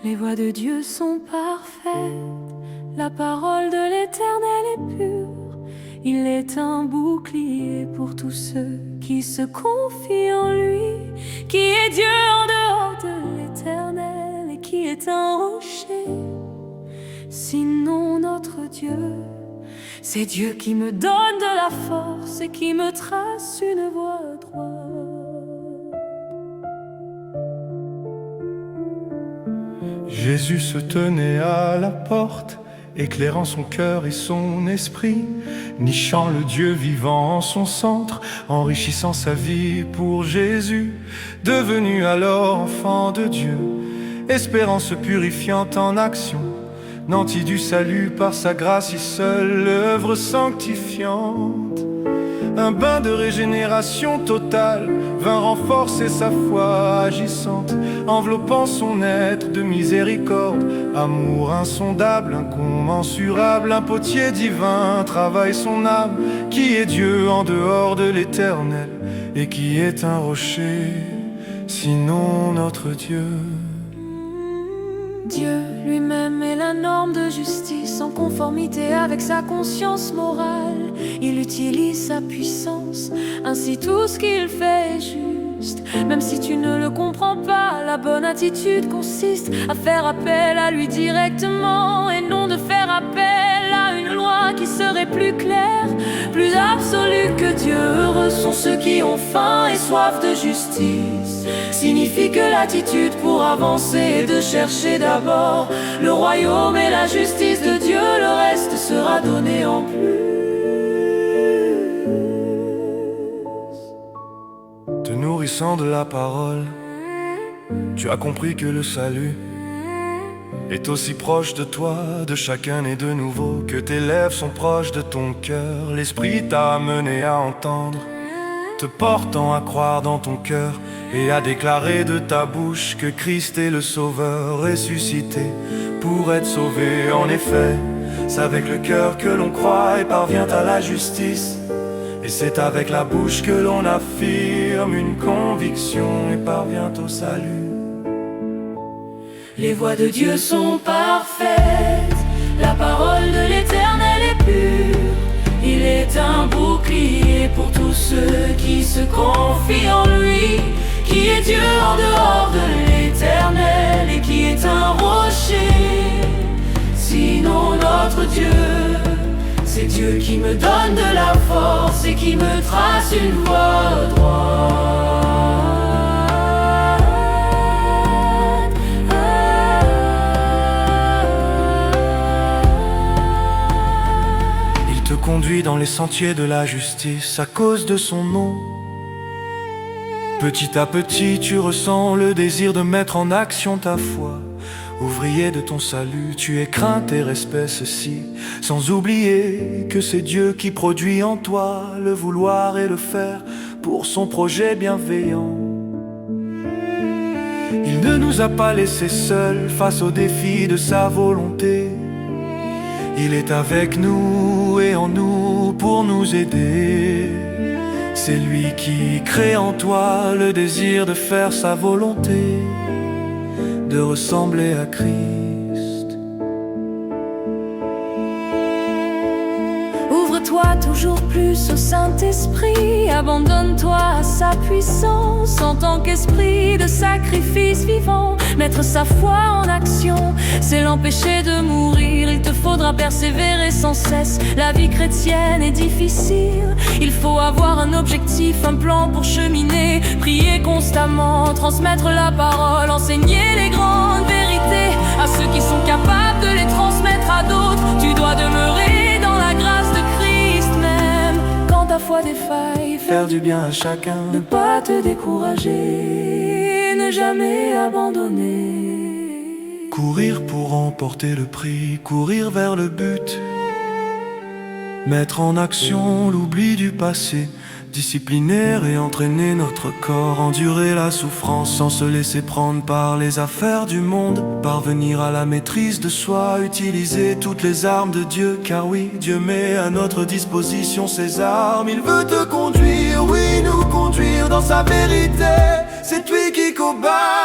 Les voies de Dieu sont parfaites, la parole de l'Éternel est pure. Il est un bouclier pour tous ceux qui se confient en lui, qui est Dieu en dehors de l'Éternel et qui est un rocher. Sinon notre Dieu, c'est Dieu qui me donne de la force et qui me trace une voie droite. Jésus se tenait à la porte, éclairant son cœur et son esprit, nichant le Dieu vivant en son centre, enrichissant sa vie pour Jésus. Devenu alors enfant de Dieu, espérance purifiante en action, nanti du salut par sa grâce si seule l'œuvre sanctifiante. Un bain de régénération totale vint renforcer sa foi agissante, enveloppant son être de miséricorde. Amour insondable, incommensurable, un potier divin travaille son âme, qui est Dieu en dehors de l'Éternel et qui est un rocher, sinon notre Dieu. Dieu lui-même est la norme de justice, en conformité avec sa conscience morale. Il utilise sa puissance, ainsi tout ce qu'il fait est juste. Même si tu ne le comprends pas, la bonne attitude consiste à faire appel à lui directement, et non de faire appel à une loi qui serait plus claire, plus absolue que Dieu. Heureux sont ceux qui ont faim et soif de justice. Signifie que l'attitude pour avancer est de chercher d'abord le royaume et la justice de Dieu. Le reste sera donné en plus. Te nourrissant de la parole, tu as compris que le salut est aussi proche de toi, de chacun né de nouveau, que tes lèvres sont proches de ton cœur. L'Esprit t'a amené à entendre, te portant à croire dans ton cœur et à déclarer de ta bouche que Christ est le Sauveur ressuscité pour être sauvé. En effet, c'est avec le cœur que l'on croit et parvient à la justice, et c'est avec la bouche que l'on affirme une conviction et parvient au salut. Les voies de Dieu sont parfaites, la parole de l'Éternel est pure. Il est un bouclier pour tous ceux qui se confient en lui, qui est Dieu en dehors de l'Éternel et qui est un rocher. Sinon notre Dieu, c'est Dieu qui me donne de la force et qui me trace une voie droite. Il te conduit dans les sentiers de la justice à cause de son nom. Petit à petit, tu ressens le désir de mettre en action ta foi. Ouvrier de ton salut, tu es crainte et respect ceci, sans oublier que c'est Dieu qui produit en toi le vouloir et le faire pour son projet bienveillant. Il ne nous a pas laissés seuls face aux défis de sa volonté. Il est avec nous et en nous pour nous aider. C'est lui qui crée en toi le désir de faire sa volonté, de ressembler à Christ. Ouvre-toi toujours plus au Saint-Esprit, abandonne-toi à sa puissance en tant qu'esprit de sacrifice vivant. Mettre sa foi en action, c'est l'empêcher de mourir. Il te faudra persévérer sans cesse. La vie chrétienne est difficile. Il faut avoir un objectif, un plan pour cheminer. Prier constamment, transmettre la parole, enseigner les grandes vérités à ceux qui sont capables de les transmettre à d'autres. Tu dois demeurer dans la grâce de Christ même quand ta foi défaille. Faire du bien à chacun, ne pas te décourager, ne jamais abandonner. courir pour remporter le prix, courir vers le but. Mettre en action l'oubli du passé, discipliner et entraîner notre corps, endurer la souffrance sans se laisser prendre par les affaires du monde, parvenir à la maîtrise de soi, utiliser toutes les armes de Dieu, car oui, Dieu met à notre disposition ses armes. Il veut te conduire, oui, nous conduire dans sa vérité, c'est lui qui combat.